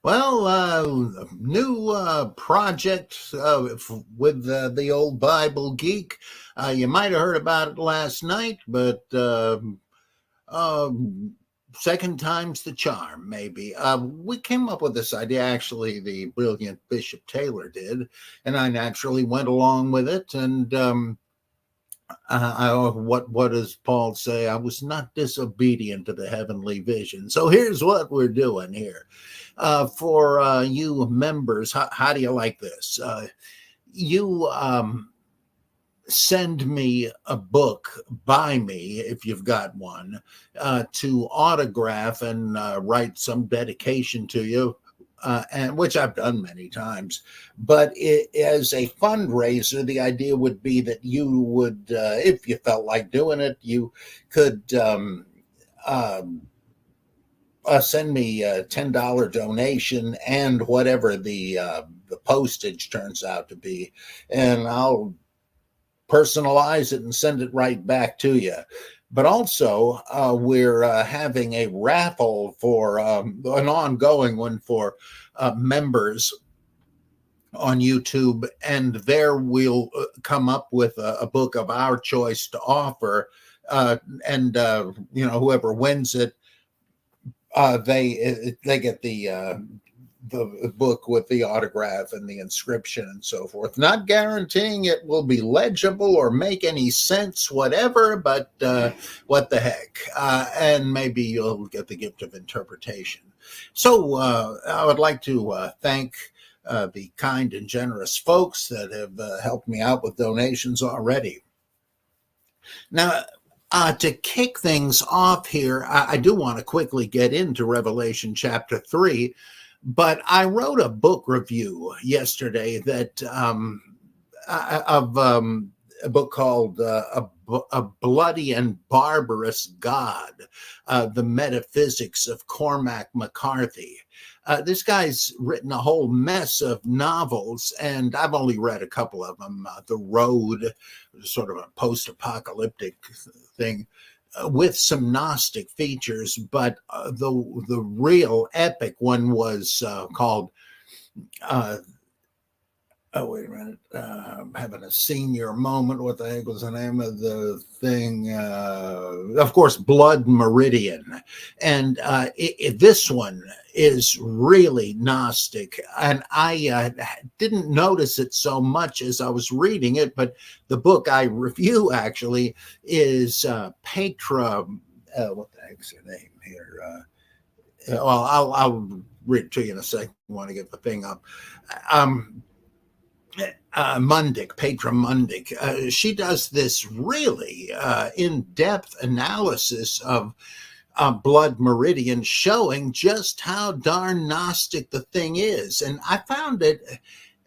Well, new project with the old Bible geek. You might have heard about it last night, but uh, second time's the charm, maybe. We came up with this idea, actually, the brilliant Bishop Taylor did, and I naturally went along with it. And what does Paul say? I was not disobedient to the heavenly vision. So here's what we're doing here. For you members, how do you like this? You send me a book by me, if you've got one, to autograph and write some dedication to you. And which I've done many times, but as a fundraiser, the idea would be that you would, if you felt like doing it, you could um, send me a $10 donation and whatever the postage turns out to be, and I'll personalize it and send it right back to you. But also, we're having a raffle for an ongoing one for members on YouTube, and there we'll come up with a book of our choice to offer, and whoever wins it, they get the book with the autograph and the inscription and so forth. Not guaranteeing it will be legible or make any sense, whatever, but what the heck. And maybe you'll get the gift of interpretation. So I would like to thank the kind and generous folks that have helped me out with donations already. Now, to kick things off here, I do want to quickly get into Revelation chapter 3. But I wrote a book review yesterday that of a book called A Bloody and Barbarous God, The Metaphysics of Cormac McCarthy. This guy's written a whole mess of novels, and I've only read a couple of them. The Road, sort of a post-apocalyptic thing, with some Gnostic features, but the real epic one was called. Wait a minute! I'm having a senior moment. What the heck was the name of the thing? Of course, Blood Meridian, and this one is really Gnostic, and I didn't notice it so much as I was reading it. But the book I review actually is Petra. What the heck's her name here? Well, I'll read it to you in a second. I want to get the thing up. Mundick, Petra Mundick. She does this really in-depth analysis of Blood Meridian, showing just how darn Gnostic the thing is. And I found it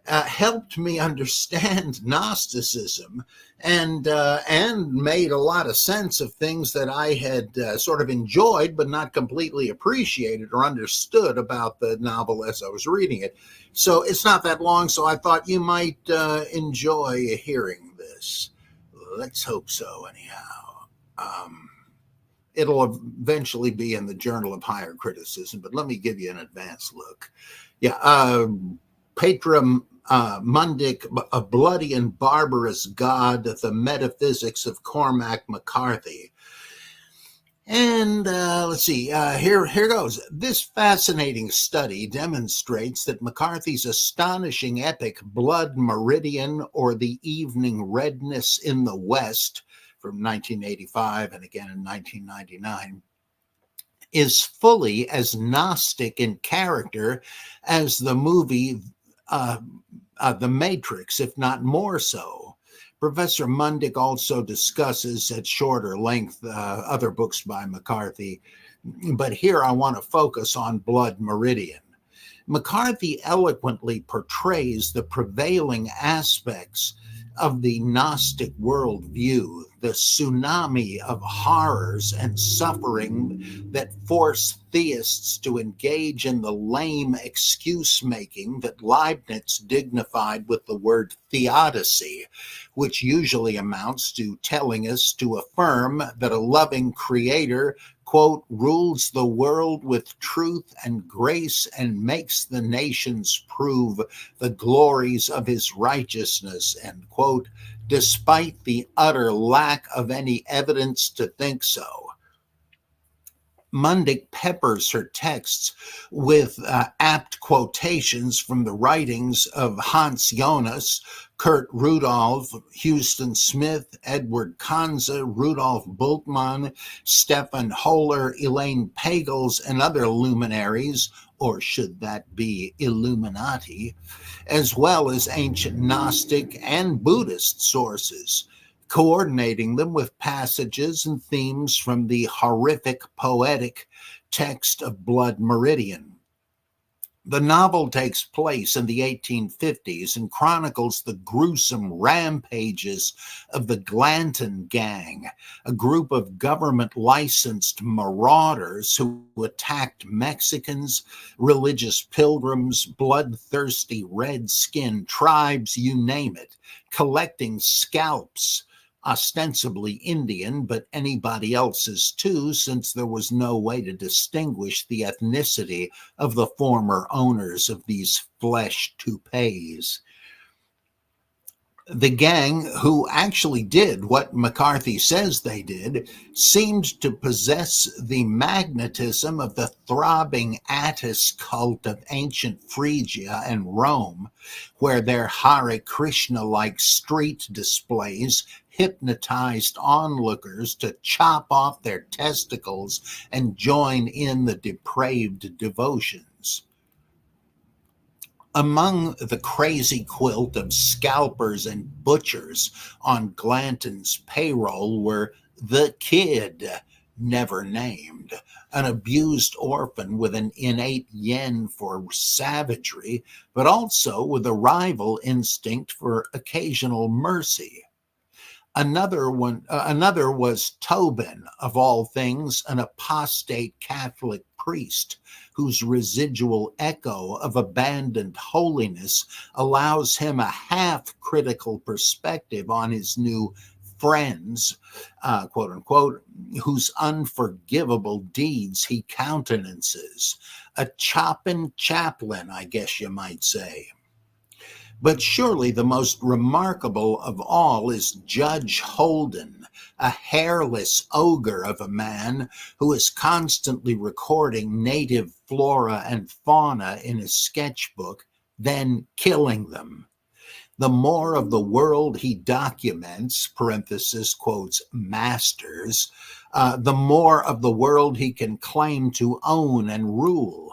helped me understand Gnosticism, and made a lot of sense of things that I had sort of enjoyed but not completely appreciated or understood about the novel as I was reading it. So it's not that long, so I thought you might enjoy hearing this. Let's hope so, anyhow. It'll eventually be in the Journal of Higher Criticism, but let me give you an advance look. Yeah, Petra Mundick, A Bloody and Barbarous God, The Metaphysics of Cormac McCarthy. And let's see, here goes. This fascinating study demonstrates that McCarthy's astonishing epic Blood Meridian, or The Evening Redness in the West, from 1985 and again in 1999, is fully as Gnostic in character as the movie The Matrix, if not more so. Professor Mundick also discusses at shorter length other books by McCarthy, but here I want to focus on Blood Meridian. McCarthy eloquently portrays the prevailing aspects of the Gnostic worldview, the tsunami of horrors and suffering that force theists to engage in the lame excuse-making that Leibniz dignified with the word theodicy, which usually amounts to telling us to affirm that a loving creator quote, rules the world with truth and grace and makes the nations prove the glories of his righteousness, end quote, despite the utter lack of any evidence to think so. Mundik peppers her texts with apt quotations from the writings of Hans Jonas, Kurt Rudolph, Houston Smith, Edward Kanza, Rudolf Bultmann, Stefan Holler, Elaine Pagels, and other luminaries, or should that be Illuminati, as well as ancient Gnostic and Buddhist sources, coordinating them with passages and themes from the horrific poetic text of Blood Meridian. The novel takes place in the 1850s and chronicles the gruesome rampages of the Glanton Gang, a group of government-licensed marauders who attacked Mexicans, religious pilgrims, bloodthirsty red-skinned tribes, you name it, collecting scalps, ostensibly Indian, but anybody else's too, since there was no way to distinguish the ethnicity of the former owners of these flesh toupees. The gang, who actually did what McCarthy says they did, seemed to possess the magnetism of the throbbing Attis cult of ancient Phrygia and Rome, where their Hare Krishna-like street displays hypnotized onlookers to chop off their testicles and join in the depraved devotions. Among the crazy quilt of scalpers and butchers on Glanton's payroll were the Kid, never named, an abused orphan with an innate yen for savagery, but also with a rival instinct for occasional mercy. Another was Tobin, of all things, an apostate Catholic priest whose residual echo of abandoned holiness allows him a half-critical perspective on his new friends, quote unquote, whose unforgivable deeds he countenances. A choppin' chaplain, I guess you might say. But surely the most remarkable of all is Judge Holden, a hairless ogre of a man who is constantly recording native flora and fauna in his sketchbook, then killing them. The more of the world he documents, parenthesis quotes, masters, the more of the world he can claim to own and rule.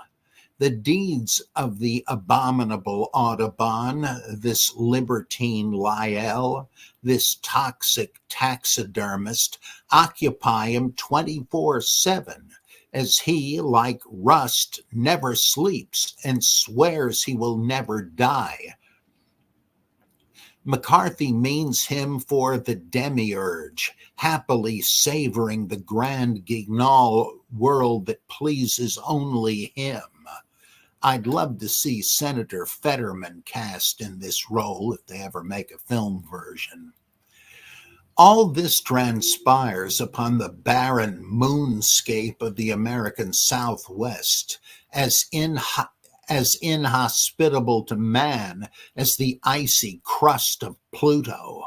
The deeds of the abominable Audubon, this libertine Lyell, this toxic taxidermist, occupy him 24/7, as he, like Rust, never sleeps and swears he will never die. McCarthy means him for the demiurge, happily savoring the grand Guignol world that pleases only him. I'd love to see Senator Fetterman cast in this role if they ever make a film version. All this transpires upon the barren moonscape of the American Southwest, as inhospitable to man as the icy crust of Pluto.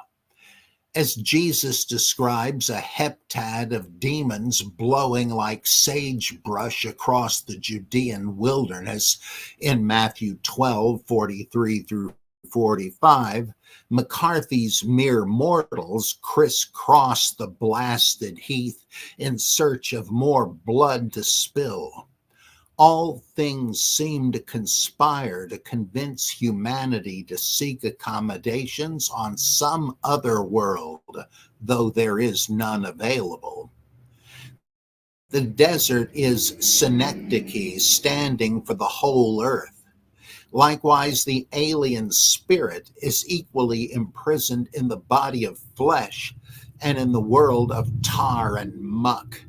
As Jesus describes a heptad of demons blowing like sagebrush across the Judean wilderness in Matthew 12:43 through 45, McCarthy's mere mortals crisscross the blasted heath in search of more blood to spill. All things seem to conspire to convince humanity to seek accommodations on some other world, though there is none available. The desert is Synecdoche, standing for the whole earth. Likewise, the alien spirit is equally imprisoned in the body of flesh and in the world of tar and muck.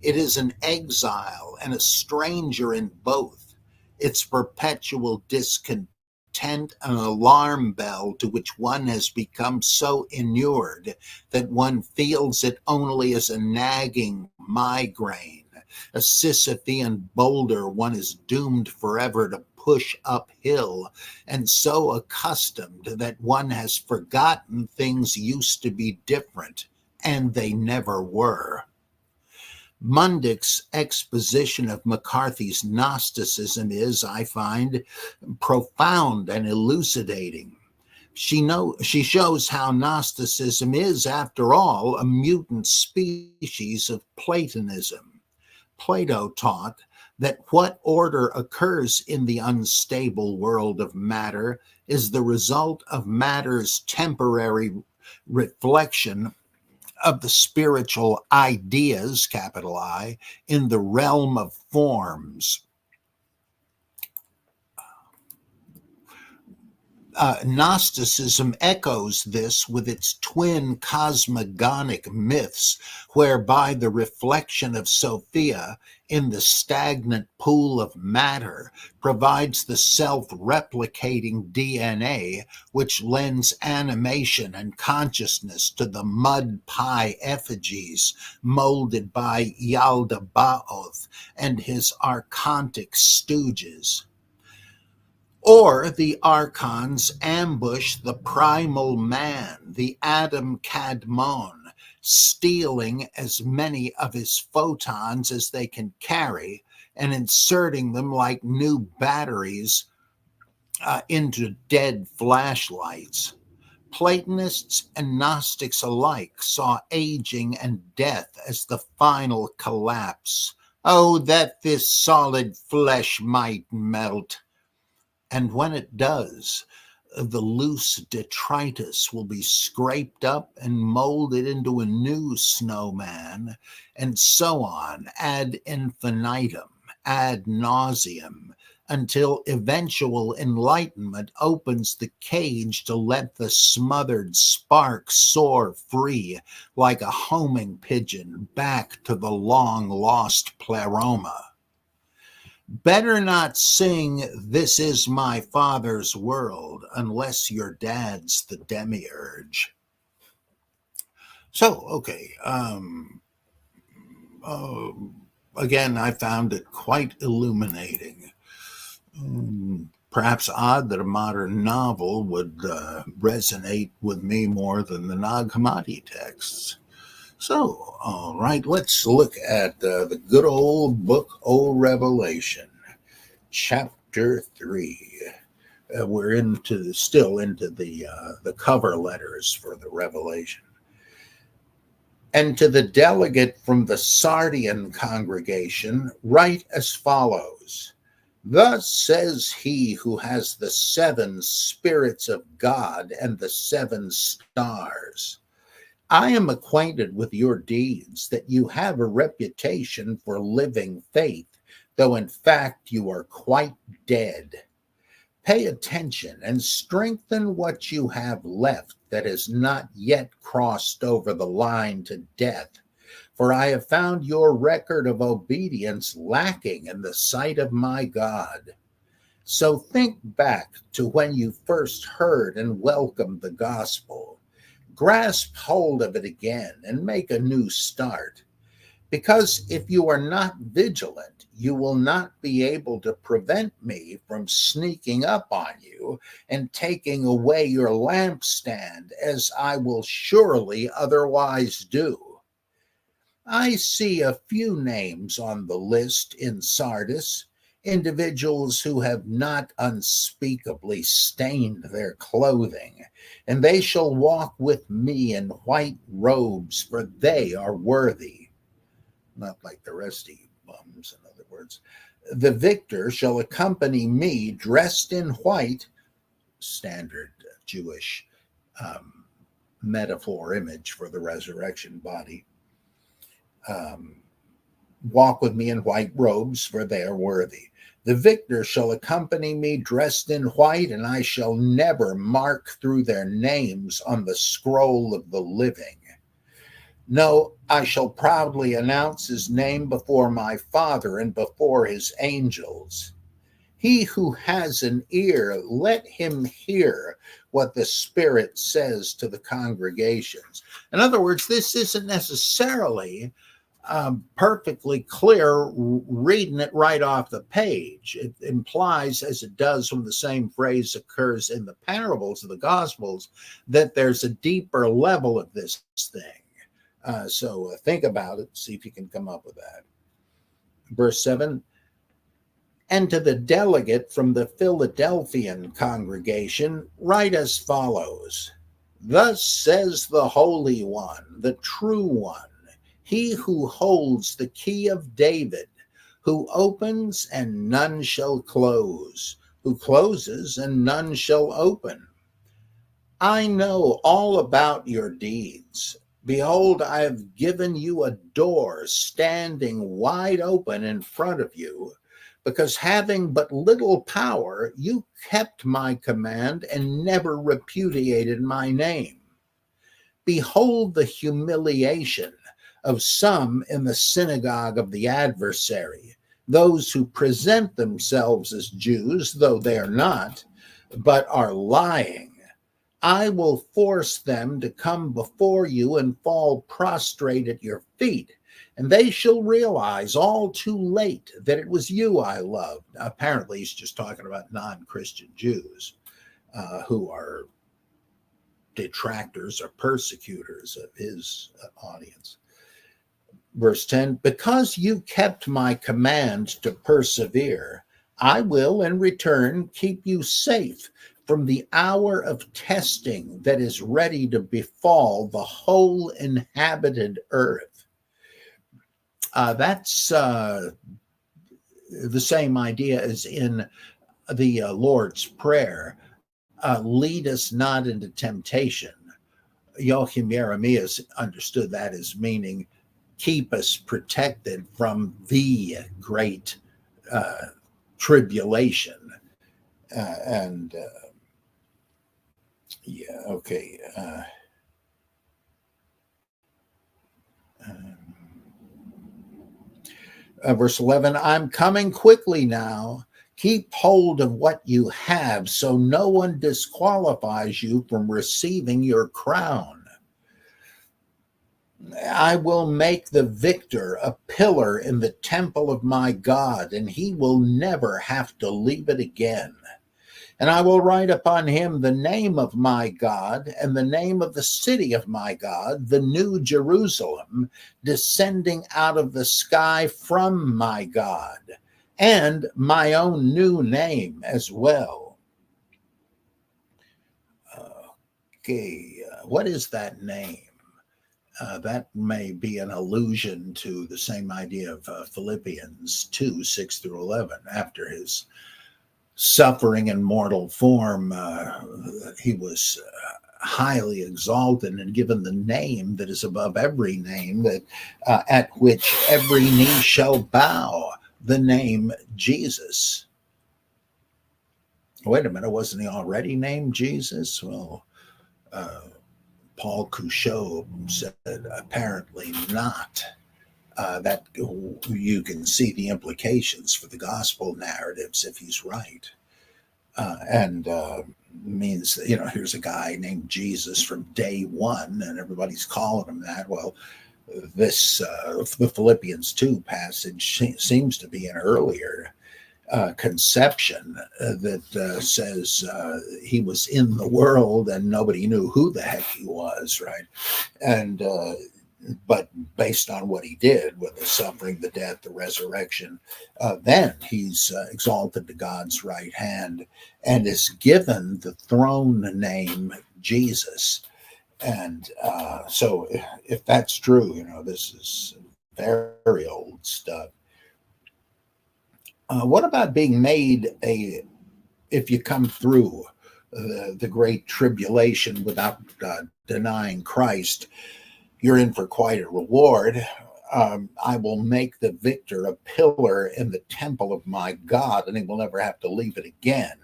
It is an exile and a stranger in both. Its perpetual discontent an alarm bell to which one has become so inured that one feels it only as a nagging migraine, a Sisyphean boulder one is doomed forever to push uphill, and so accustomed that one has forgotten things used to be different, and they never were. Mundick's exposition of McCarthy's Gnosticism is, I find, profound and elucidating. She shows how Gnosticism is, after all, a mutant species of Platonism. Plato taught that what order occurs in the unstable world of matter is the result of matter's temporary reflection of the spiritual ideas, capital I, in the realm of forms. Gnosticism echoes this with its twin cosmogonic myths, whereby the reflection of Sophia in the stagnant pool of matter provides the self-replicating DNA, which lends animation and consciousness to the mud pie effigies molded by Yaldabaoth and his archontic stooges. Or the archons ambush the primal man, the Adam Kadmon, stealing as many of his photons as they can carry and inserting them like new batteries into dead flashlights. Platonists and Gnostics alike saw aging and death as the final collapse. Oh, that this solid flesh might melt. And when it does, the loose detritus will be scraped up and molded into a new snowman, and so on ad infinitum, ad nauseum, until eventual enlightenment opens the cage to let the smothered spark soar free like a homing pigeon back to the long-lost pleroma. Better not sing "This Is My Father's World" unless your dad's the demiurge. So, okay. Again, I found it quite illuminating. Perhaps odd that a modern novel would resonate with me more than the Nag Hammadi texts. So, all right, let's look at the good old book o' Revelation, chapter 3. We're still into the cover letters for the Revelation. And to the delegate from the Sardian congregation, write as follows. Thus says he who has the 7 spirits of God and the 7 stars. I am acquainted with your deeds, that you have a reputation for living faith, though in fact you are quite dead. Pay attention and strengthen what you have left that has not yet crossed over the line to death, for I have found your record of obedience lacking in the sight of my God. So think back to when you first heard and welcomed the gospel. Grasp hold of it again and make a new start. Because if you are not vigilant, you will not be able to prevent me from sneaking up on you and taking away your lampstand, as I will surely otherwise do. I see a few names on the list in Sardis, individuals who have not unspeakably stained their clothing, and they shall walk with me in white robes, for they are worthy. Not like the rest of you bums, in other words. The victor shall accompany me dressed in white, standard Jewish metaphor image for the resurrection body. Walk with me in white robes, for they are worthy. The victor shall accompany me dressed in white, and I shall never mark through their names on the scroll of the living. No, I shall proudly announce his name before my Father and before his angels. He who has an ear, let him hear what the Spirit says to the congregations. In other words, this isn't necessarily perfectly clear reading it right off the page. It implies, as it does when the same phrase occurs in the parables of the Gospels, that there's a deeper level of this thing. So think about it, see if you can come up with that. Verse 7, and to the delegate from the Philadelphian congregation, write as follows. Thus says the Holy One, the true One, he who holds the key of David, who opens and none shall close, who closes and none shall open. I know all about your deeds. Behold, I have given you a door standing wide open in front of you, because having but little power, you kept my command and never repudiated my name. Behold the humiliation of some in the synagogue of the adversary, those who present themselves as Jews, though they are not, but are lying. I will force them to come before you and fall prostrate at your feet, and they shall realize all too late that it was you I loved. Apparently, he's just talking about non-Christian Jews who are detractors or persecutors of his audience. Verse 10, because you kept my command to persevere, I will in return keep you safe from the hour of testing that is ready to befall the whole inhabited earth. That's the same idea as in the Lord's Prayer. Lead us not into temptation. Joachim Jeremias understood that as meaning keep us protected from the great tribulation. Okay. Verse 11, I'm coming quickly now. Keep hold of what you have so no one disqualifies you from receiving your crown. I will make the victor a pillar in the temple of my God, and he will never have to leave it again. And I will write upon him the name of my God and the name of the city of my God, the new Jerusalem, descending out of the sky from my God, and my own new name as well. Okay, what is that name? That may be an allusion to the same idea of Philippians 2, 6 through 11. After his suffering in mortal form, he was highly exalted and given the name that is above every name, that at which every knee shall bow, the name Jesus. Wait a minute, wasn't he already named Jesus? Well, Paul Couchot said apparently not. That you can see the implications for the gospel narratives if he's right. And means, here's a guy named Jesus from day one, and everybody's calling him that. Well, this, the Philippians 2 passage seems to be an earlier conception that says he was in the world and nobody knew who the heck he was, right? And but based on what he did with the suffering, the death, the resurrection, then he's exalted to God's right hand and is given the throne name Jesus. And so if that's true, this is very old stuff. What about being made if you come through the great tribulation without denying Christ, you're in for quite a reward. I will make the victor a pillar in the temple of my God, and he will never have to leave it again.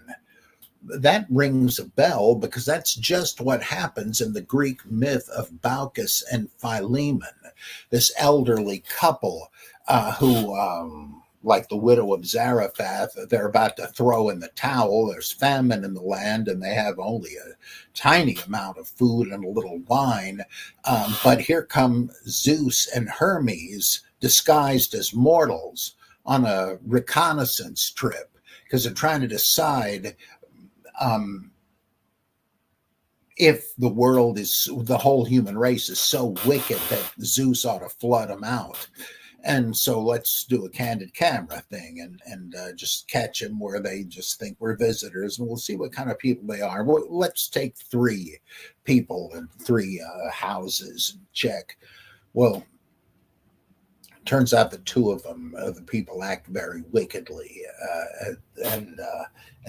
That rings a bell because that's just what happens in the Greek myth of Baucis and Philemon, this elderly couple who, like the widow of Zarephath, they're about to throw in the towel. There's famine in the land, and they have only a tiny amount of food and a little wine. But here come Zeus and Hermes, disguised as mortals on a reconnaissance trip because they're trying to decide um, if the whole human race is so wicked that Zeus ought to flood them out. And so let's do a candid camera thing and just catch them where they just think we're visitors, and we'll see what kind of people they are. Well, let's take 3 people and 3 houses and check. Well, turns out that 2 of them, the people, act very wickedly, and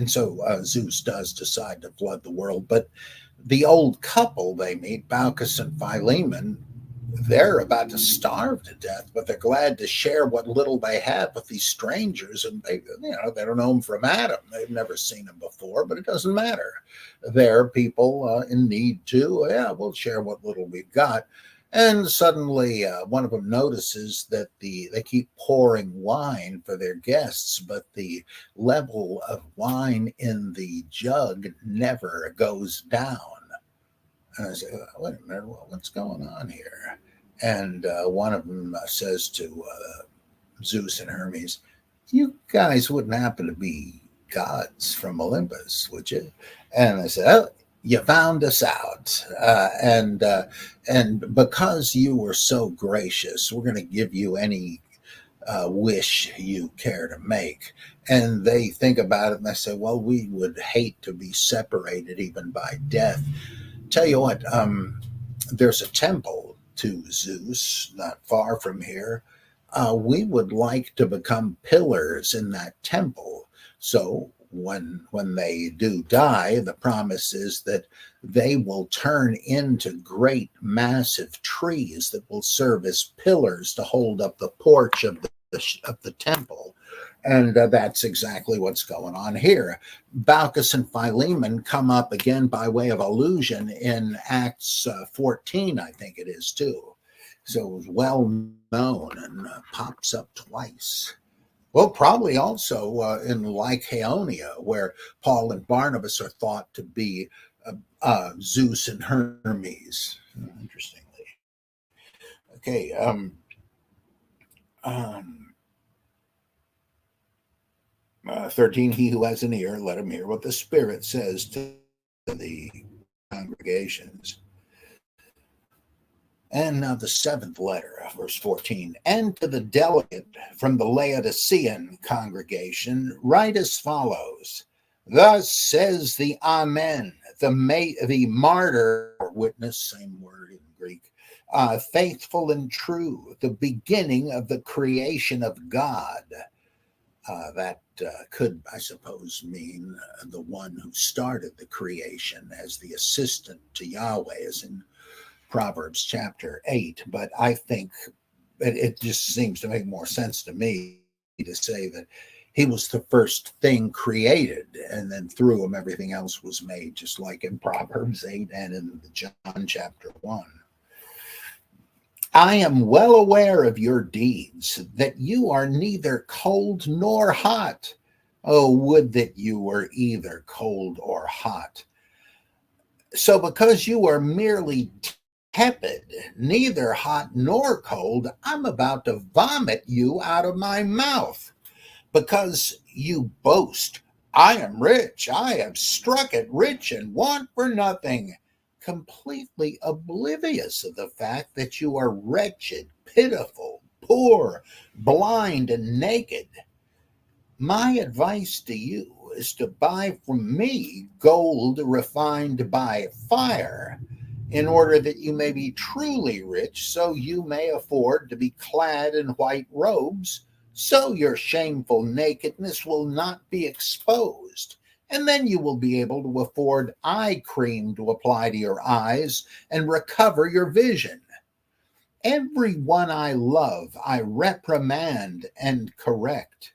so Zeus does decide to flood the world. But the old couple they meet, Baucis and Philemon, they're about to starve to death, but they're glad to share what little they have with these strangers. And they don't know them from Adam. They've never seen them before, but it doesn't matter. They're people in need too. Yeah, we'll share what little we've got. And suddenly, one of them notices that they keep pouring wine for their guests, but the level of wine in the jug never goes down. And I say, wait a minute, what's going on here? And one of them says to Zeus and Hermes, "You guys wouldn't happen to be gods from Olympus, would you?" And I said, "Oh, you found us out, and because you were so gracious, we're going to give you any wish you care to make." And they think about it and they say, "Well, we would hate to be separated even by death. Tell you what, there's a temple to Zeus not far from here. We would like to become pillars in that temple. So when they do die, the promise is that they will turn into great massive trees that will serve as pillars to hold up the porch of the temple." And that's exactly what's going on here. Baucis and Philemon come up again by way of allusion in Acts 14, I think it is too. So it was well known and pops up twice. Well, probably also in Lycaonia, where Paul and Barnabas are thought to be Zeus and Hermes, interestingly. Okay. 13, he who has an ear, let him hear what the Spirit says to the congregations. And now the 7th letter, verse 14. "And to the delegate from the Laodicean congregation, write as follows: Thus says the Amen, the martyr, witness, same word in Greek, faithful and true, the beginning of the creation of God." That could, I suppose, mean the one who started the creation as the assistant to Yahweh, as in Proverbs chapter 8. But I think it just seems to make more sense to me to say that he was the first thing created, and then through him everything else was made, just like in Proverbs 8 and in John chapter 1. "I am well aware of your deeds, that you are neither cold nor hot. Oh, would that you were either cold or hot. So because you are merely tepid, neither hot nor cold, I'm about to vomit you out of my mouth. Because you boast, 'I am rich, I have struck it rich and want for nothing,' completely oblivious of the fact that you are wretched, pitiful, poor, blind, and naked. My advice to you is to buy from me gold refined by fire, in order that you may be truly rich, so you may afford to be clad in white robes, so your shameful nakedness will not be exposed. And then you will be able to afford eye cream to apply to your eyes and recover your vision. Every one I love, I reprimand and correct.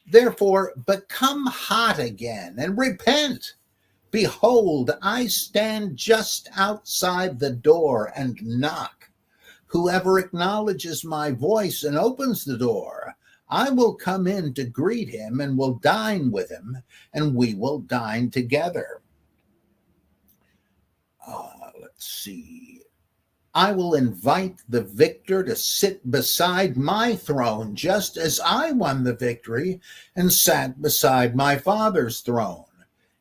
Therefore, become hot again and repent. Behold, I stand just outside the door and knock. Whoever acknowledges my voice and opens the door, I will come in to greet him and will dine with him, and we will dine together." Let's see. I will invite the victor to sit beside my throne, just as I won the victory and sat beside my Father's throne.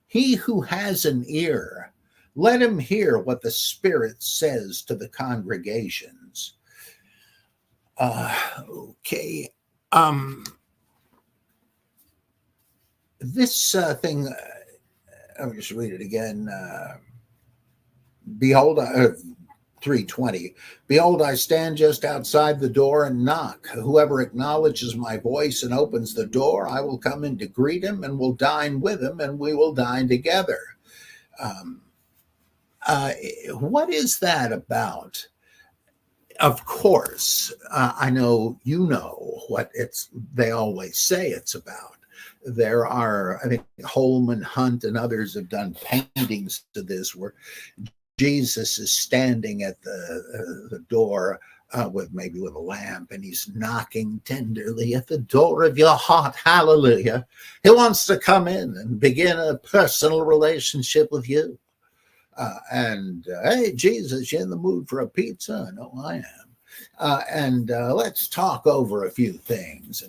He who has an ear, let him hear what the Spirit says to the congregations. Okay. This thing, I'll just read it again. Behold, 3:20. Behold, I stand just outside the door and knock. Whoever acknowledges my voice and opens the door, I will come in to greet him and will dine with him, and we will dine together. What is that about? Of course, I know you know what they always say it's about. There are, I think, Holman Hunt and others have done paintings to this where Jesus is standing at the door with a lamp, and he's knocking tenderly at the door of your heart. Hallelujah. He wants to come in and begin a personal relationship with you. Hey, Jesus, you in the mood for a pizza? No, I am. Let's talk over a few things.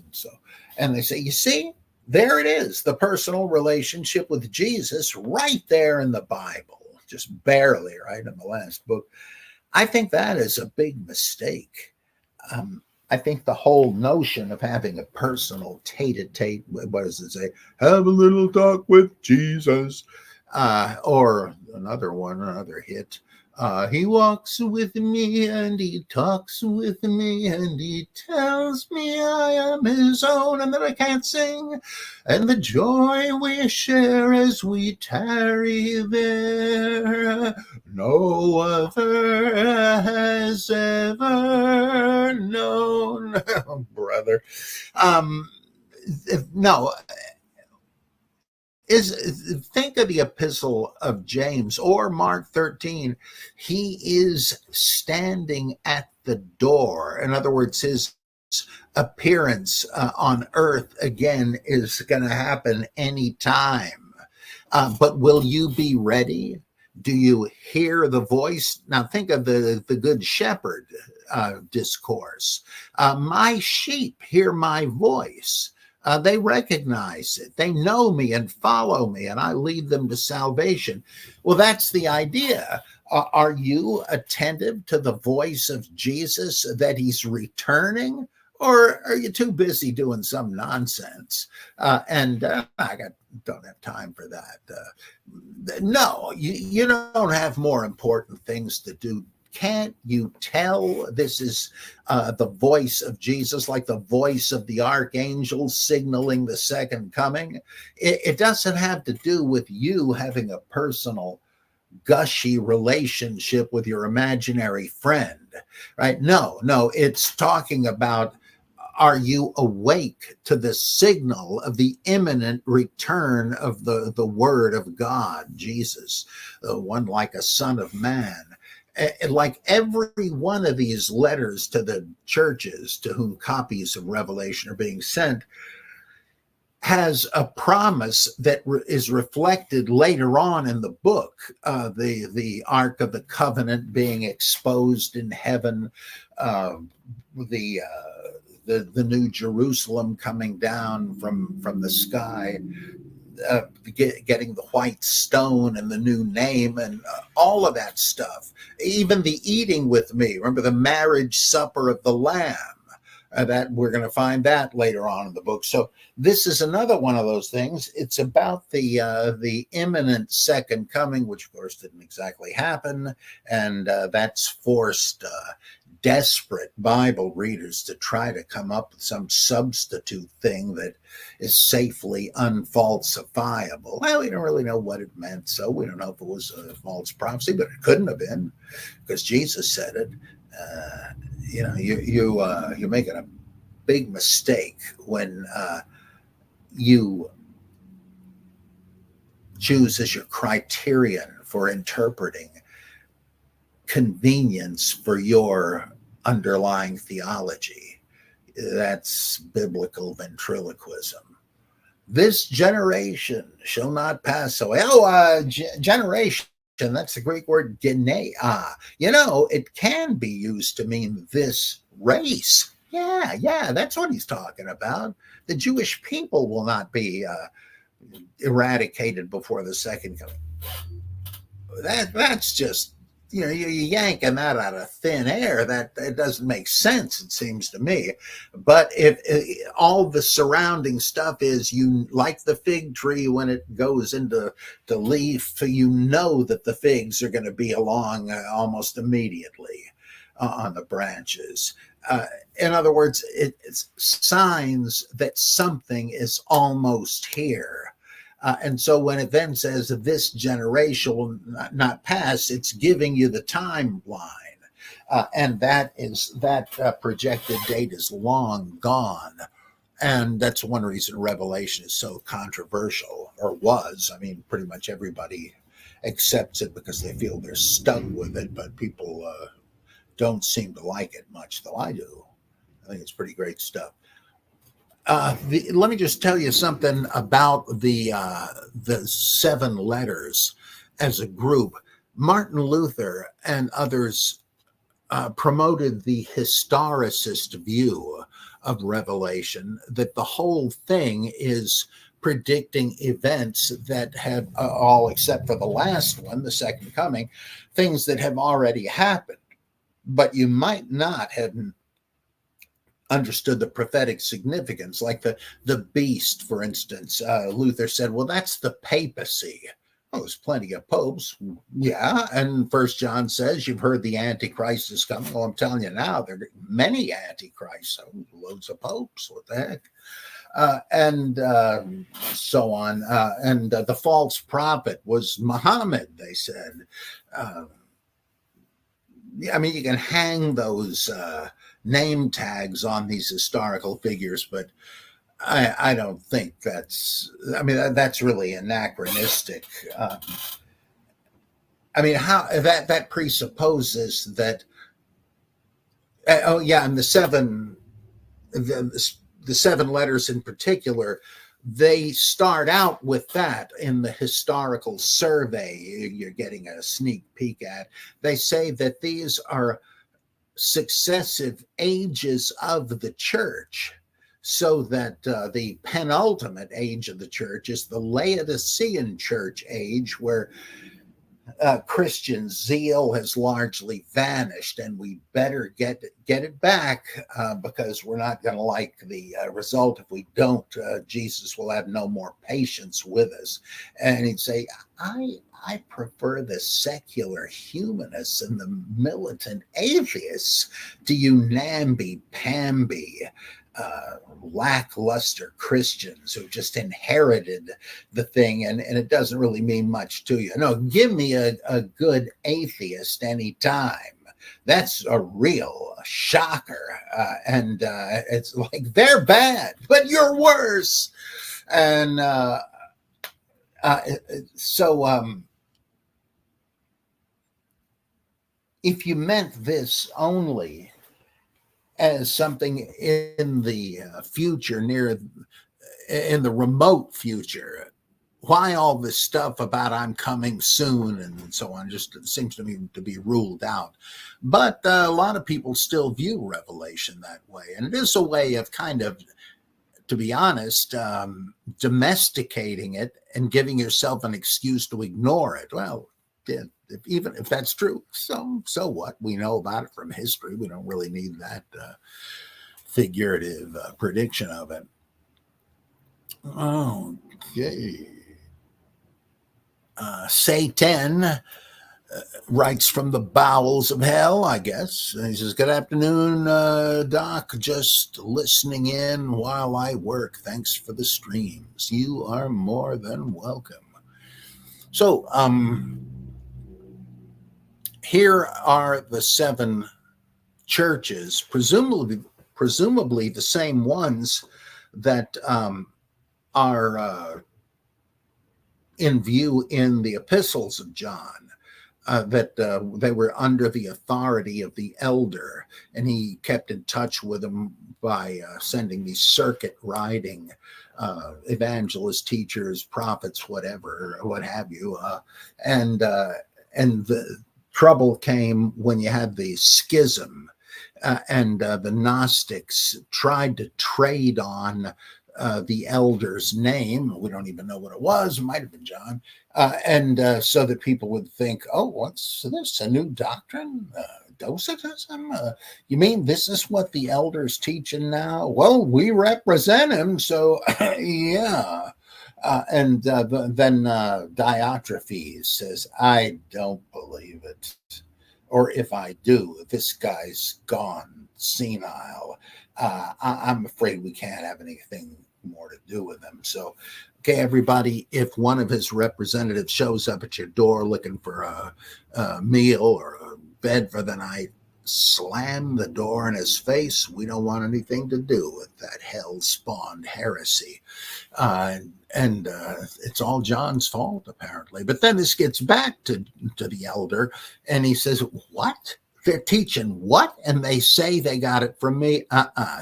And they say, you see, there it is, the personal relationship with Jesus right there in the Bible. Just barely, right, in the last book. I think that is a big mistake. I think the whole notion of having a personal tete-a-tete, what does it say? Have a little talk with Jesus. Or another hit. He walks with me and he talks with me and he tells me I am his own and that I can't sing. And the joy we share as we tarry there, no other has ever known. Oh, brother. No. Think of the epistle of James or Mark 13. He is standing at the door. In other words, his appearance on earth again is going to happen anytime. But will you be ready? Do you hear the voice? Now think of the Good Shepherd discourse. My sheep hear my voice. They recognize it. They know me and follow me, and I lead them to salvation. Well, that's the idea. Are you attentive to the voice of Jesus that he's returning? Or are you too busy doing some nonsense? I don't have time for that. No, you don't have more important things to do. Can't you tell this is the voice of Jesus, like the voice of the archangel signaling the second coming? It doesn't have to do with you having a personal, gushy relationship with your imaginary friend, right? No, it's talking about, are you awake to the signal of the imminent return of the Word of God, Jesus, the one like a Son of Man? Like every one of these letters to the churches to whom copies of Revelation are being sent has a promise that is reflected later on in the book. The Ark of the Covenant being exposed in heaven, the New Jerusalem coming down from the sky, getting the white stone and the new name and all of that stuff. Even the eating with me. Remember the marriage supper of the Lamb. That we're going to find that later on in the book. So this is another one of those things. It's about the imminent second coming, which of course didn't exactly happen, and that's forced desperate Bible readers to try to come up with some substitute thing that is safely unfalsifiable. Well, we don't really know what it meant, so we don't know if it was a false prophecy, but it couldn't have been because Jesus said it. You're making a big mistake when you choose as your criterion for interpreting convenience for your underlying theology. That's biblical ventriloquism. This generation shall not pass away. Generation That's the Greek word genea. It can be used to mean this race. Yeah, that's what he's talking about. The Jewish people will not be eradicated before the second coming. That's just you're yanking that out of thin air. That it doesn't make sense. It seems to me. But if all the surrounding stuff is you like the fig tree when it goes into the leaf, you know that the figs are going to be along almost immediately on the branches. In other words, it's signs that something is almost here. And so when it then says this generation will not pass, it's giving you the timeline. And that projected date is long gone. And that's one reason Revelation is so controversial, or was. I mean, pretty much everybody accepts it because they feel they're stuck with it, but people don't seem to like it much, though I do. I think it's pretty great stuff. Let me just tell you something about the seven letters as a group. Martin Luther and others promoted the historicist view of Revelation, that the whole thing is predicting events that have all except for the last one, the second coming, things that have already happened, but you might not have understood the prophetic significance, like the beast, for instance. Luther said, well, that's the papacy. Well, there's plenty of popes. Yeah. And First John says, you've heard the Antichrist is coming. Well, I'm telling you now, there are many Antichrists, loads of popes. What the heck? And so on. And the false prophet was Muhammad, they said. I mean, you can hang those name tags on these historical figures, but I don't think that's really anachronistic. I mean, how that presupposes that. And the seven letters in particular, they start out with that in the historical survey you're getting a sneak peek at. They say that these are successive ages of the church, so that the penultimate age of the church is the Laodicean church age, where Christian zeal has largely vanished, and we better get it back because we're not going to like the result if we don't. Jesus will have no more patience with us, and he'd say, I prefer the secular humanists and the militant atheists to you namby-pamby lackluster Christians who just inherited the thing, and it doesn't really mean much to you. No, give me a good atheist anytime. That's a real shocker. And it's like, they're bad, but you're worse. And so if you meant this only as something in the future, in the remote future, why all this stuff about I'm coming soon and so on just seems to me to be ruled out. But a lot of people still view Revelation that way. And it is a way of kind of, to be honest, domesticating it and giving yourself an excuse to ignore it. Well, even if that's true, so what? We know about it from history. We don't really need that figurative prediction of it. Okay. Satan writes from the bowels of hell, I guess. And he says, good afternoon, Doc. Just listening in while I work. Thanks for the streams. You are more than welcome. So, here are the seven churches, presumably the same ones that are in view in the epistles of John, that they were under the authority of the elder, and he kept in touch with them by sending these circuit riding evangelists, teachers, prophets, whatever, what have you, And the trouble came when you had the schism, and the Gnostics tried to trade on the elder's name. We don't even know what it was. It might have been John. And so that people would think, oh, what's this? A new doctrine? Docetism? You mean this is what the elder's teaching now? Well, we represent him, so yeah. And then Diotrephes says, I don't believe it. Or if I do, this guy's gone senile. I'm afraid we can't have anything more to do with him. So, okay, everybody, if one of his representatives shows up at your door looking for a meal or a bed for the night, slam the door in his face. We don't want anything to do with that hell-spawned heresy. And it's all John's fault, apparently. But then this gets back to the elder, and he says, what? They're teaching what? And they say they got it from me?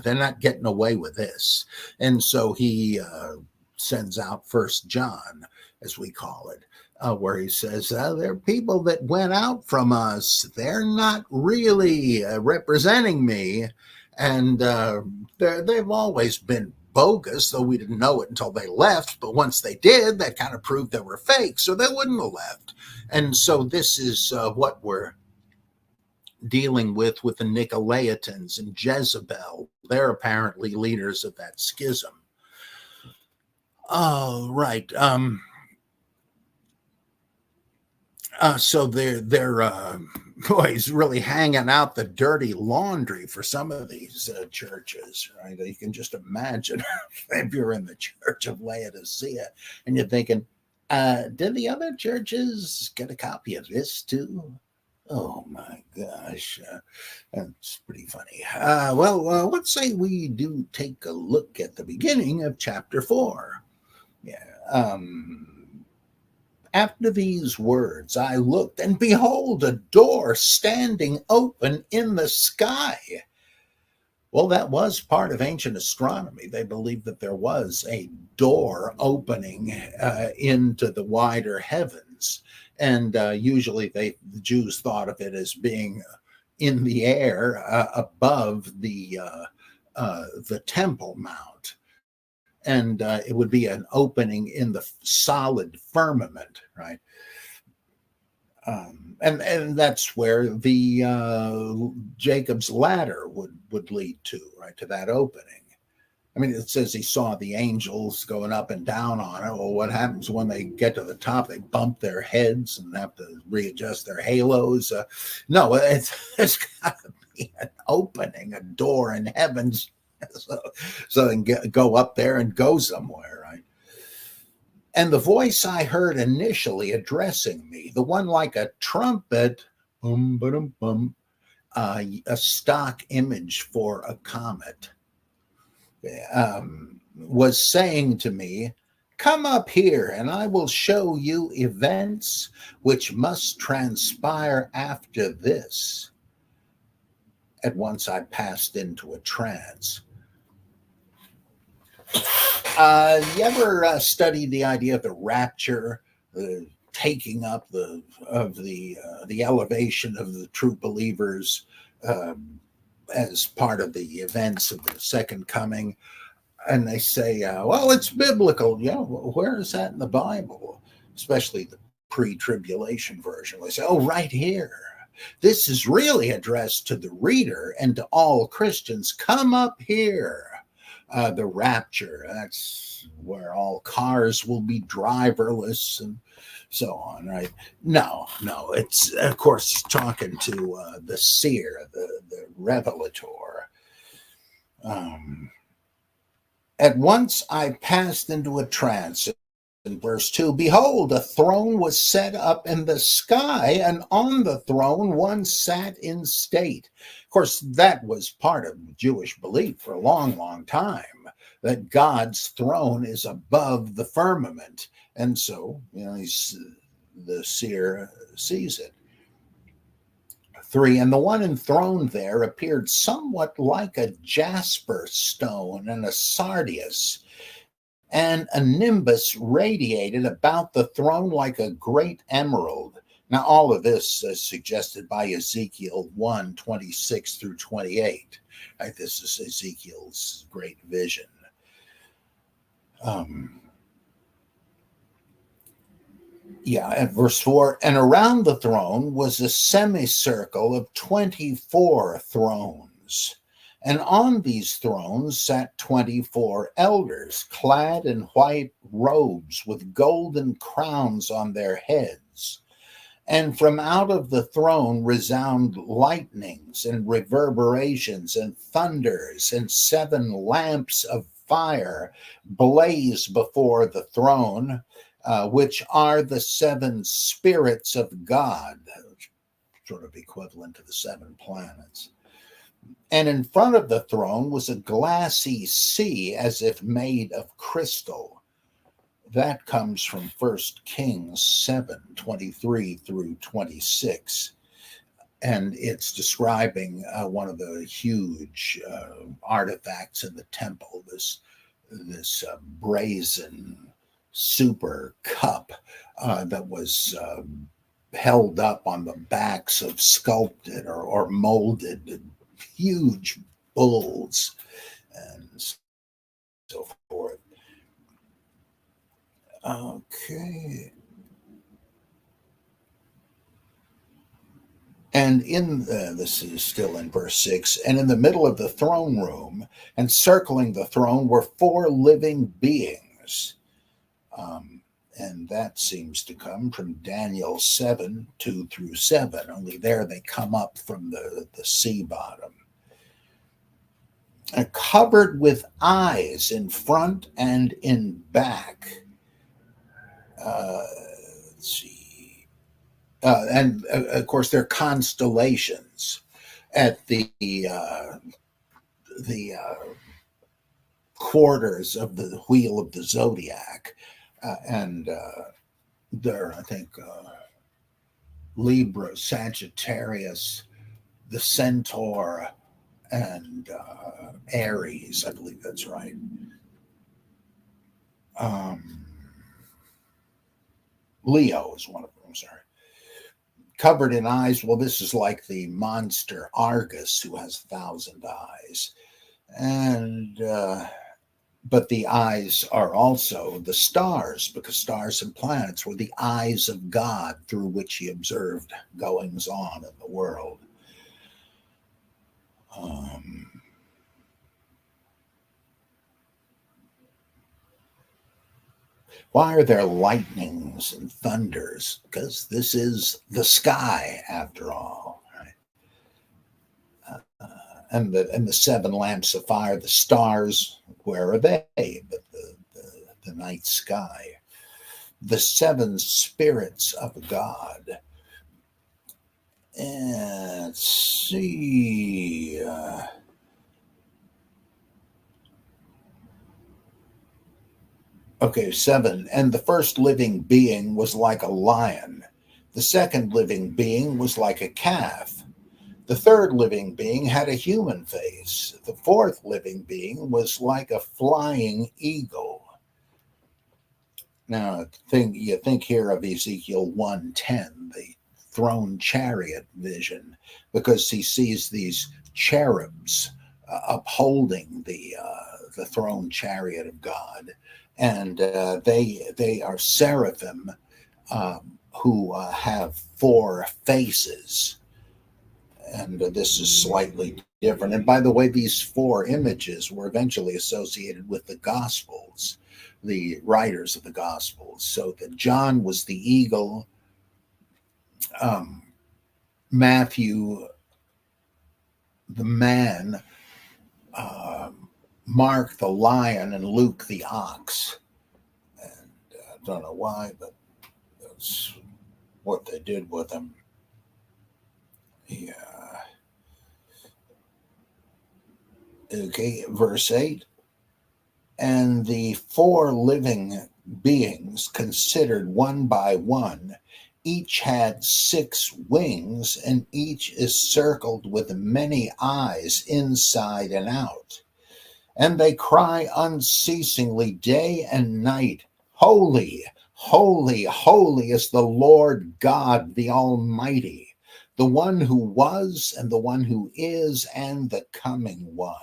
They're not getting away with this. And so he sends out First John, as we call it, where he says, there are people that went out from us. They're not really representing me. And they've always been bogus, though we didn't know it until they left. But once they did, that kind of proved they were fake, so they wouldn't have left. And so this is what we're dealing with the Nicolaitans and Jezebel. They're apparently leaders of that schism. Oh, right. So they're boys really hanging out the dirty laundry for some of these churches, right? You can just imagine if you're in the Church of Laodicea and you're thinking, did the other churches get a copy of this too? Oh my gosh, that's pretty funny. Well, let's say we do take a look at the beginning of chapter 4. Yeah. After these words, I looked, and behold, a door standing open in the sky. Well, that was part of ancient astronomy. They believed that there was a door opening into the wider heavens. And usually the Jews thought of it as being in the air above the Temple Mount. And it would be an opening in the solid firmament, right? And that's where the Jacob's ladder would lead to, right, to that opening. I mean, it says he saw the angels going up and down on it. Well, what happens when they get to the top? They bump their heads and have to readjust their halos. No, it's got to be an opening, a door in heavens, so they can go up there and go somewhere, right? And the voice I heard initially addressing me, the one like a trumpet, a stock image for a comet, was saying to me, come up here and I will show you events which must transpire after this. At once I passed into a trance. You ever studied the idea of the rapture, the taking up of the elevation of the true believers as part of the events of the second coming? And they say, well, it's biblical. Yeah, well, where is that in the Bible? Especially the pre-tribulation version. They say, oh, right here. This is really addressed to the reader and to all Christians. Come up here. The rapture, that's where all cars will be driverless and so on, right? No, it's, of course, talking to the seer, the revelator. At once I passed into a trance. In verse 2, behold, a throne was set up in the sky, and on the throne one sat in state. Of course, that was part of Jewish belief for a long, long time, that God's throne is above the firmament. And so, the seer sees it. 3, and the one enthroned there appeared somewhat like a jasper stone and a sardius, and a nimbus radiated about the throne like a great emerald. Now, all of this is suggested by Ezekiel 1:26 through 28. Right? This is Ezekiel's great vision. At verse 4, and around the throne was a semicircle of 24 thrones. And on these thrones sat 24 elders, clad in white robes with golden crowns on their heads. And from out of the throne resound lightnings and reverberations and thunders, and 7 lamps of fire blaze before the throne, which are the 7 spirits of God, sort of equivalent to the 7 planets. And in front of the throne was a glassy sea as if made of crystal. That comes from 1 Kings 7:23 through 26. And it's describing one of the huge artifacts in the temple, this brazen super cup that was held up on the backs of sculpted or molded huge bulls and so forth. Okay. And this is still in verse 6, and in the middle of the throne room and circling the throne were 4 living beings. And that seems to come from Daniel 7:2 through 7. Only there they come up from the sea bottom. And covered with eyes in front and in back. Let's see. And of course, they're constellations at the quarters of the wheel of the zodiac. And there, I think, Libra, Sagittarius, the Centaur, and Aries. I believe that's right. Leo is one of them, sorry. Covered in eyes. Well, this is like the monster Argus, who has 1,000 eyes. And but the eyes are also the stars, because stars and planets were the eyes of God through which he observed goings on in the world. Why are there lightnings and thunders? Because this is the sky, after all. Right? And the 7 lamps of fire, the stars, where are they? But the night sky. The 7 spirits of God. And let's see. Okay, 7. And the first living being was like a lion. The second living being was like a calf. The third living being had a human face. The fourth living being was like a flying eagle. Now, you think here of Ezekiel 1:10, the throne chariot vision, because he sees these cherubs upholding the throne chariot of God, and they are seraphim who have 4 faces. And this is slightly different. And by the way, these 4 images were eventually associated with the Gospels, the writers of the Gospels. So that John was the eagle, Matthew the man, Mark the lion, and Luke the ox. And I don't know why, but that's what they did with them. Yeah. Okay, verse 8. And the 4 living beings, considered one by one, each had 6 wings, and each is circled with many eyes inside and out. And they cry unceasingly day and night, Holy, Holy, holy is the Lord God, the Almighty, the one who was and the one who is and the coming one.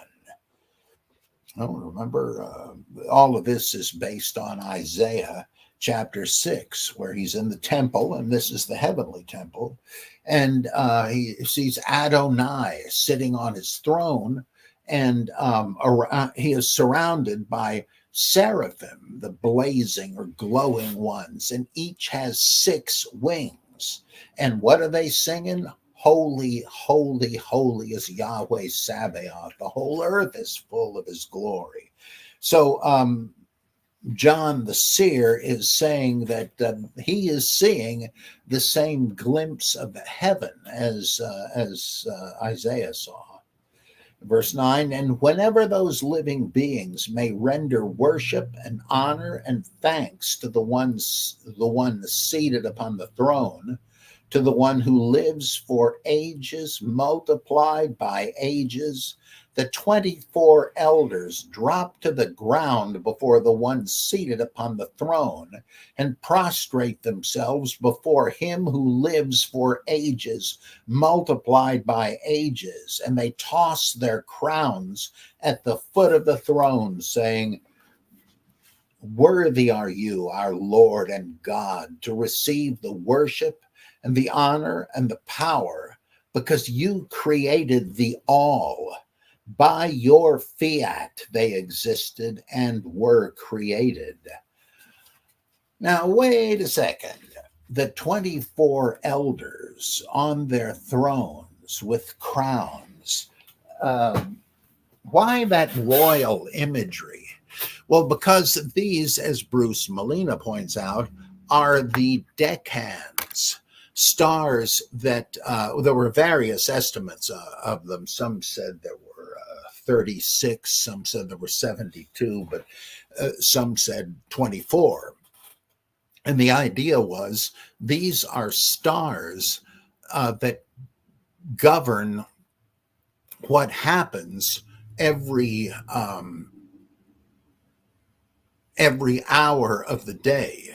Oh, remember, all of this is based on Isaiah chapter 6, where he's in the temple, and this is the heavenly temple. And he sees Adonai sitting on his throne, and he is surrounded by seraphim, the blazing or glowing ones, and each has 6 wings. And what are they singing? Holy, holy, holy is Yahweh Sabaoth. The whole earth is full of his glory. So John the seer is saying that he is seeing the same glimpse of heaven as Isaiah saw. Verse 9, and whenever those living beings may render worship and honor and thanks to the one seated upon the throne, to the one who lives for ages multiplied by ages, the 24 elders drop to the ground before the one seated upon the throne and prostrate themselves before him who lives for ages multiplied by ages. And they toss their crowns at the foot of the throne, saying, worthy are you, our Lord and God, to receive the worship and the honor and the power, because you created the all. By your fiat they existed and were created. Now, wait a second. The 24 elders on their thrones with crowns. Why that royal imagery? Well, because these, as Bruce Molina points out, are the decans, stars that there were various estimates of them. Some said there were 36, some said there were 72, but some said 24. And the idea was these are stars that govern what happens every hour of the day,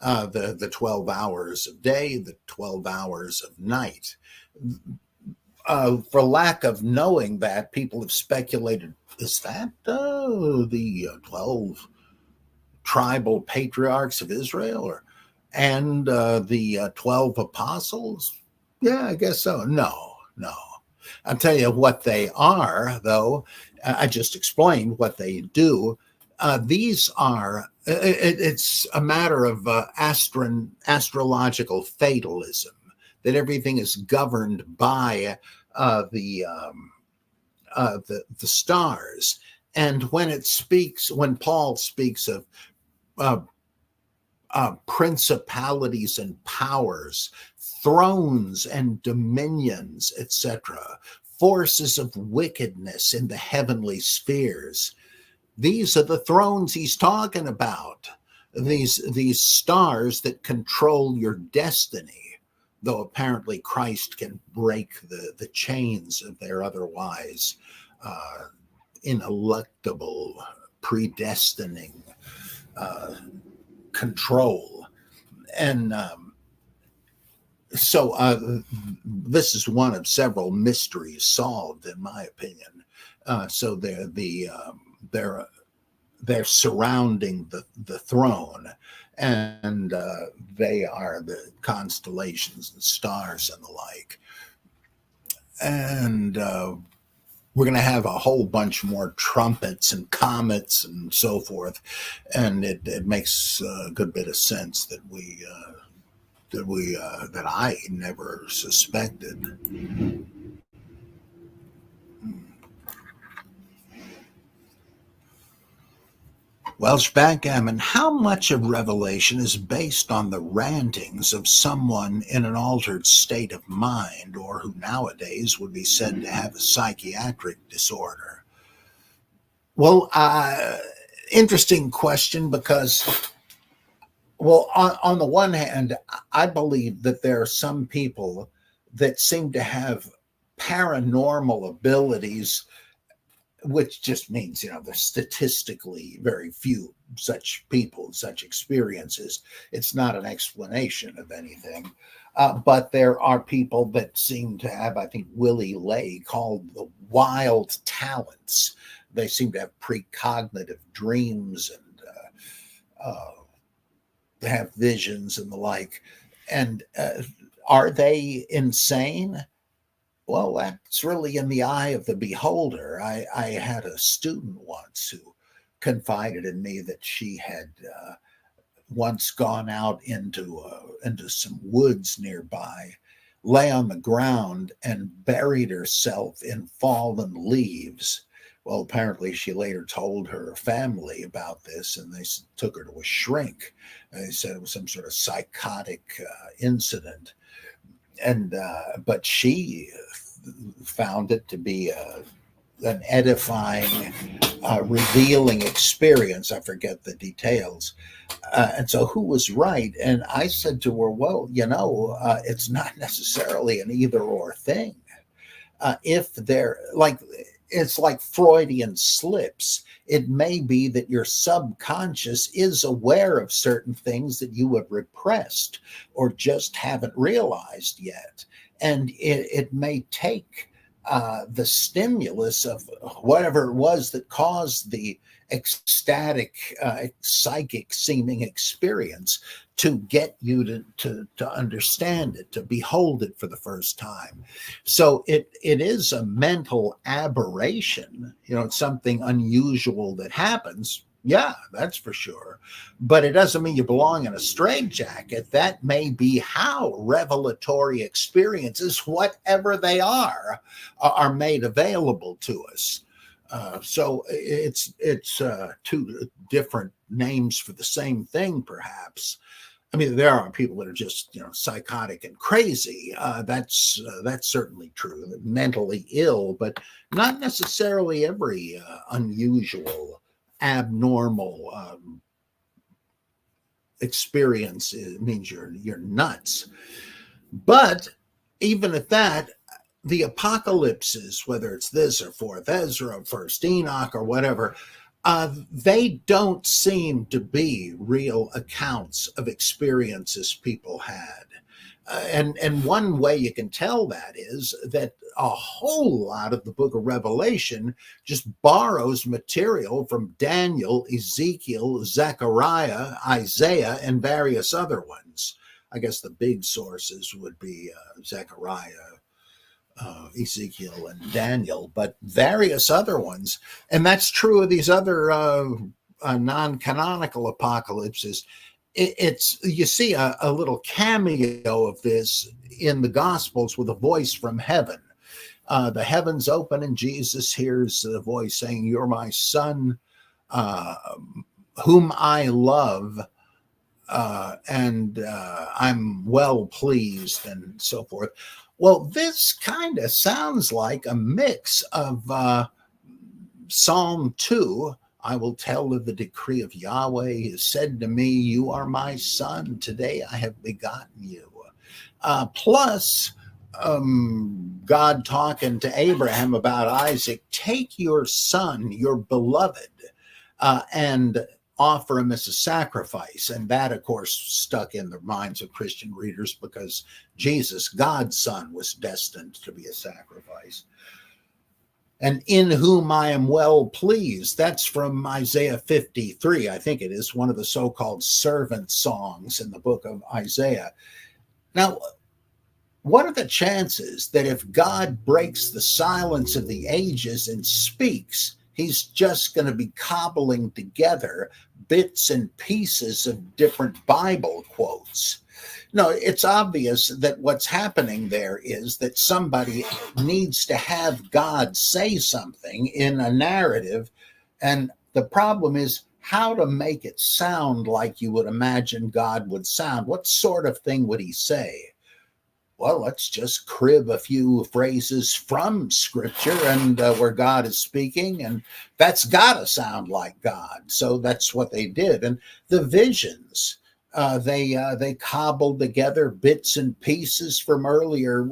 the 12 hours of day, the 12 hours of night. For lack of knowing that, people have speculated, is that the 12 tribal patriarchs of Israel and the 12 apostles? Yeah, I guess so. No. I'll tell you what they are, though. I just explained what they do. These are, it's a matter of astrological fatalism, that everything is governed by the stars. And when Paul speaks of principalities and powers, thrones and dominions, etc., forces of wickedness in the heavenly spheres, these are the thrones he's talking about. These stars that control your destiny, though apparently Christ can break the chains of their otherwise ineluctable, predestining control. And so this is one of several mysteries solved, in my opinion. So they're surrounding the throne, and they are the constellations and stars and the like. And we're going to have a whole bunch more trumpets and comets and so forth, and it makes a good bit of sense that that I never suspected. Welsh backgammon, how much of Revelation is based on the rantings of someone in an altered state of mind, or who nowadays would be said to have a psychiatric disorder? Well, interesting question, because, well, on the one hand, I believe that there are some people that seem to have paranormal abilities which just means, there's statistically very few such people, such experiences. It's not an explanation of anything. But there are people that seem to have, I think Willie Ley called the wild talents. They seem to have precognitive dreams and have visions and the like. And are they insane? Well, that's really in the eye of the beholder. I had a student once who confided in me that she had once gone out into some woods nearby, lay on the ground, and buried herself in fallen leaves. Well, apparently she later told her family about this, and they took her to a shrink. They said it was some sort of psychotic incident, and but she found it to be an edifying, revealing experience. I forget the details. And so who was right? And I said to her, well, it's not necessarily an either or thing. If they're like, it's like Freudian slips. It may be that your subconscious is aware of certain things that you have repressed or just haven't realized yet. And it may take the stimulus of whatever it was that caused the ecstatic, psychic seeming experience to get you to understand it, to behold it for the first time. So it is a mental aberration. It's something unusual that happens. Yeah, that's for sure. But it doesn't mean you belong in a straitjacket. That may be how revelatory experiences, whatever they are made available to us. So it's two different names for the same thing, perhaps. I mean, there are people that are just, psychotic and crazy. That's certainly true. Mentally ill, but not necessarily every unusual, abnormal experience means you're nuts. But even at that, the apocalypses, whether it's this or Fourth Ezra, or First Enoch, or whatever, they don't seem to be real accounts of experiences people had. And one way you can tell that is that a whole lot of the book of Revelation just borrows material from Daniel, Ezekiel, Zechariah, Isaiah, and various other ones. I guess the big sources would be Zechariah, Ezekiel, and Daniel, but various other ones. And that's true of these other non-canonical apocalypses. It's you see a little cameo of this in the Gospels with a voice from heaven. The heavens open and Jesus hears the voice saying, "You're my son, whom I love, and I'm well pleased," and so forth. Well, this kind of sounds like a mix of Psalm 2, "I will tell of the decree of Yahweh. He has said to me, you are my son. Today I have begotten you." Plus God talking to Abraham about Isaac, "Take your son, your beloved, and offer him as a sacrifice." And that, of course, stuck in the minds of Christian readers because Jesus, God's son, was destined to be a sacrifice. And "in whom I am well pleased," that's from Isaiah 53. I think it is one of the so-called servant songs in the book of Isaiah. Now, what are the chances that if God breaks the silence of the ages and speaks, he's just going to be cobbling together bits and pieces of different Bible quotes? No, it's obvious that what's happening there is that somebody needs to have God say something in a narrative. And the problem is how to make it sound like you would imagine God would sound. What sort of thing would he say? Well, let's just crib a few phrases from Scripture and where God is speaking, and that's got to sound like God. So that's what they did. And the visions, They cobbled together bits and pieces from earlier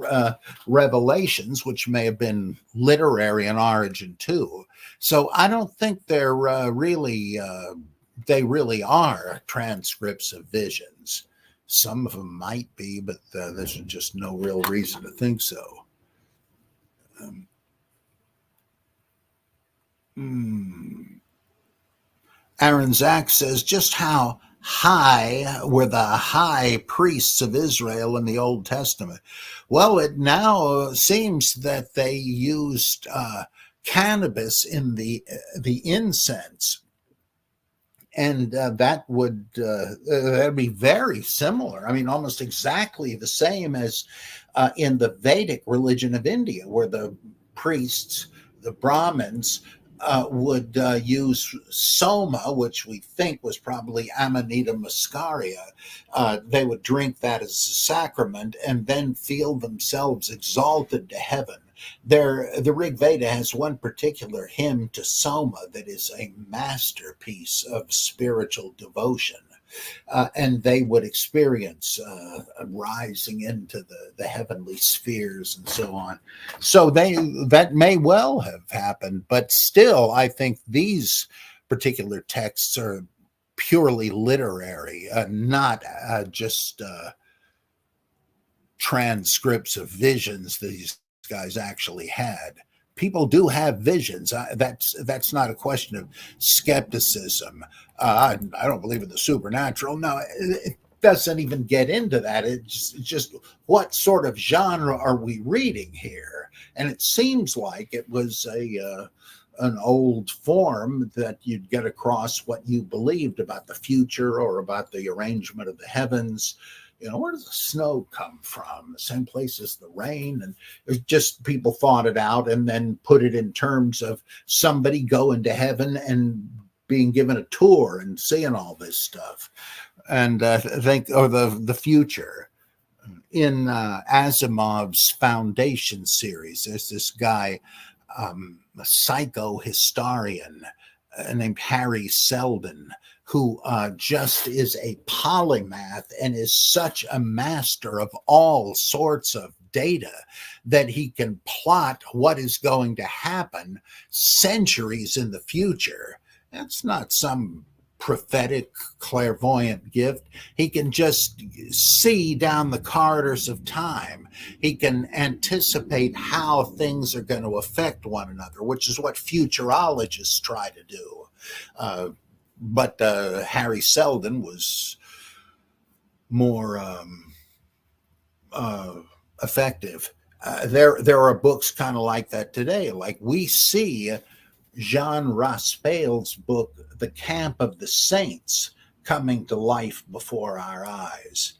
revelations, which may have been literary in origin too. So I don't think they really are transcripts of visions. Some of them might be, but there's just no real reason to think so. Um, hmm. Aaron Zach says, just how high were the high priests of Israel in the Old Testament? Well, it now seems that they used cannabis in the incense, and that'd be very similar. I mean, almost exactly the same as in the Vedic religion of India, where the priests, the Brahmins, would use soma, which we think was probably Amanita muscaria. They would drink that as a sacrament and then feel themselves exalted to heaven. The Rig Veda has one particular hymn to Soma that is a masterpiece of spiritual devotion. And they would experience rising into the heavenly spheres and so on. So that may well have happened, but still, I think these particular texts are purely literary, not just transcripts of visions these guys actually had. People do have visions. That's not a question of skepticism. I don't believe in the supernatural. No, it doesn't even get into that. It's just what sort of genre are we reading here? And it seems like it was an old form that you'd get across what you believed about the future or about the arrangement of the heavens. Where does the snow come from? The same place as the rain. And it just people thought it out and then put it in terms of somebody going to heaven and being given a tour and seeing all this stuff. And or the future. In Asimov's Foundation series, there's this guy, a psychohistorian named Harry Seldon, who just is a polymath and is such a master of all sorts of data that he can plot what is going to happen centuries in the future. That's not some prophetic clairvoyant gift. He can just see down the corridors of time. He can anticipate how things are going to affect one another, which is what futurologists try to do. But Harry Seldon was more effective. There are books kind of like that today. Like we see Jean Raspail's book, The Camp of the Saints, coming to life before our eyes.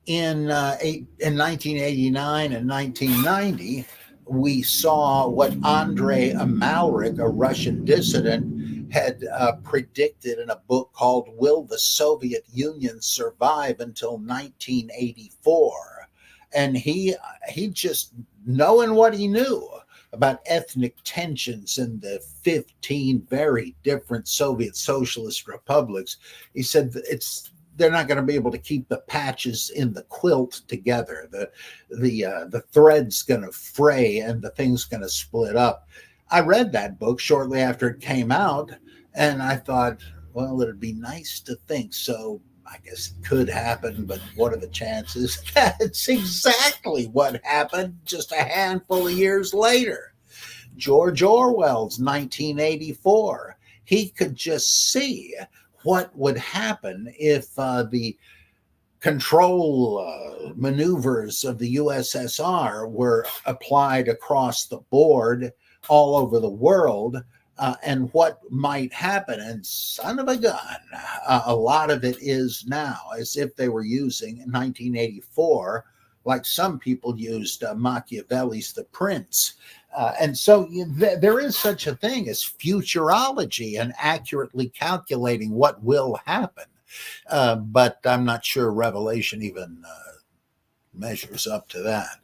In 1989 and 1990, we saw what Andrei Amalrik, a Russian dissident, had predicted in a book called Will the Soviet Union Survive Until 1984? And he just, knowing what he knew about ethnic tensions in the 15 very different Soviet socialist republics, he said they're not going to be able to keep the patches in the quilt together. The thread's going to fray and the thing's going to split up. I read that book shortly after it came out, and I thought, well, it'd be nice to think so. I guess it could happen, but what are the chances? That's exactly what happened just a handful of years later. George Orwell's 1984. He could just see what would happen if the control maneuvers of the USSR were applied across the board all over the world, and what might happen. And son of a gun, a lot of it is now as if they were using 1984, like some people used Machiavelli's The Prince. And so there is such a thing as futurology and accurately calculating what will happen. But I'm not sure Revelation even measures up to that.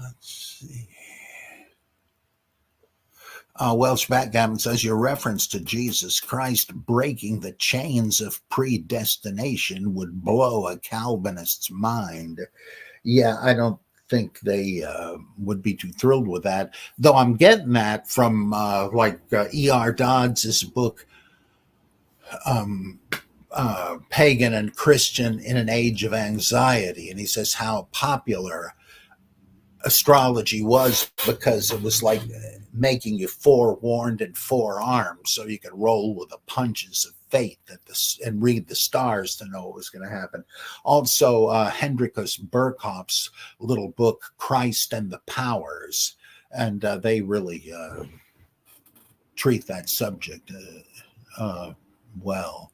Let's see. Welsh Backgammon says your reference to Jesus Christ breaking the chains of predestination would blow a Calvinist's mind. Yeah, I don't think they would be too thrilled with that. Though I'm getting that from E.R. Dodds' book, um, Pagan and Christian in an Age of Anxiety. And he says how popular astrology was because it was like making you forewarned and forearmed so you could roll with the punches of fate and read the stars to know what was going to happen. Also, Hendrikus Burkhoff's little book, Christ and the Powers, and they really treat that subject well.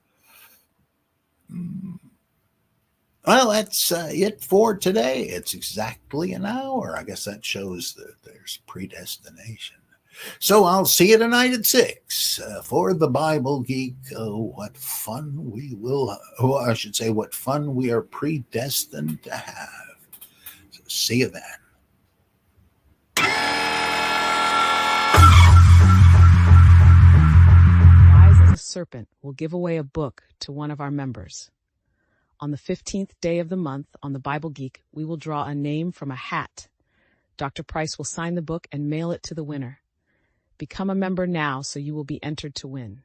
Well, that's it for today. It's exactly an hour. I guess that shows that there's predestination. So I'll see you tonight at 6 for the Bible Geek. Oh, what fun we will, I should say, what fun we are predestined to have. So see you then. Wise as a serpent will give away a book to one of our members. On the 15th day of the month, on the Bible Geek, we will draw a name from a hat. Dr. Price will sign the book and mail it to the winner. Become a member now so you will be entered to win.